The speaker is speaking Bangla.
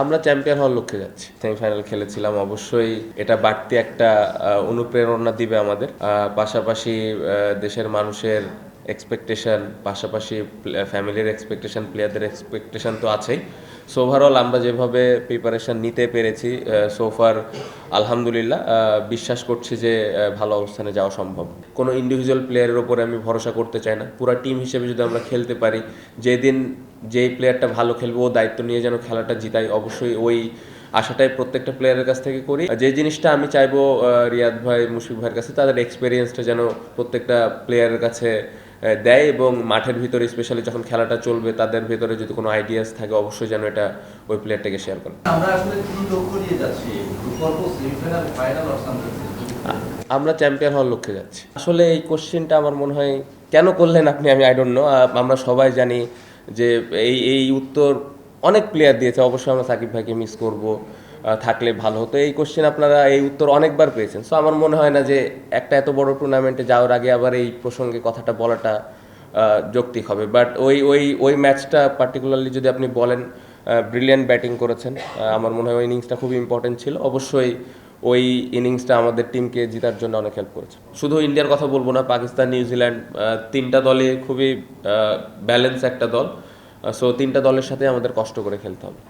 আমরা চ্যাম্পিয়ন হওয়ার লক্ষ্যে যাচ্ছি। সেমিফাইনাল খেলেছিলাম, অবশ্যই এটা বাড়তি একটা অনুপ্রেরণা দিবে আমাদের। পাশাপাশি দেশের মানুষের এক্সপেকটেশন, পাশাপাশি ফ্যামিলির এক্সপেকটেশন, প্লেয়ারদের এক্সপেকটেশন তো আছেই। সো ওভারঅল আমরা যেভাবে প্রিপারেশন নিতে পেরেছি সোফার, আলহামদুলিল্লাহ বিশ্বাস করছি যে ভালো অবস্থানে যাওয়া সম্ভব। কোনো ইন্ডিভিজুয়াল প্লেয়ারের ওপরে আমি ভরসা করতে চাই না, পুরো টিম হিসেবে যদি আমরা খেলতে পারি, যেদিন যেই প্লেয়ারটা ভালো খেলবে ও দায়িত্ব নিয়ে যেন খেলাটা জিতাই, অবশ্যই ওই আশাটাই প্রত্যেকটা প্লেয়ারের কাছ থেকে করি। যে জিনিসটা আমি চাইবো রিয়াদ ভাই, মুশফিক ভাইয়ের কাছে, তাদের এক্সপিরিয়েন্সটা যেন প্রত্যেকটা প্লেয়ারের কাছে দেয়, এবং মাঠের ভিতরে স্পেশালি যখন খেলাটা চলবে তাদের ভিতরে যদি কোনো আইডিয়াস থাকে অবশ্যই যেন এটা ওই প্লেয়ারটাকে শেয়ার করে। আমরা আসলে কি লক্ষ্য নিয়ে যাচ্ছি, পর্ব সেমিফাইনাল, ফাইনাল অর সামথিং? আমরা চ্যাম্পিয়ন হওয়ার লক্ষ্যে যাচ্ছি। আসলে এই কোশ্চেনটা আমার মনে হয় কেন করলেন আপনি, আমি আই ডোন্ট নো। আমরা সবাই জানি যে এই এই উত্তর অনেক প্লেয়ার দিয়েছে, অবশ্যই আমরা সাকিব ভাইকে মিস করব, থাকলে ভালো হতো। এই কোশ্চেন আপনারা এই উত্তর অনেকবার পেয়েছেন। সো আমার মনে হয় না যে একটা এত বড় টুর্নামেন্টে যাওয়ার আগে আবার এই প্রসঙ্গে কথাটা বলাটা যৌক্তিক হবে। বাট ওই ওই ওই ম্যাচটা পার্টিকুলারলি যদি আপনি বলেন, ব্রিলিয়ান্ট ব্যাটিং করেছেন। আমার মনে হয় ওই ইনিংসটা খুবই ইম্পর্টেন্ট ছিল। অবশ্যই ওই ইনিংসটা আমাদের টিমকে জেতার জন্য অনেক হেল্প করেছে। শুধু ইন্ডিয়ার কথা বলবো না, পাকিস্তান, নিউজিল্যান্ড, তিনটা দলে খুবই ব্যালেন্স একটা দল। সো তিনটা দলের সাথে আমাদের কষ্ট করে খেলতে হবে।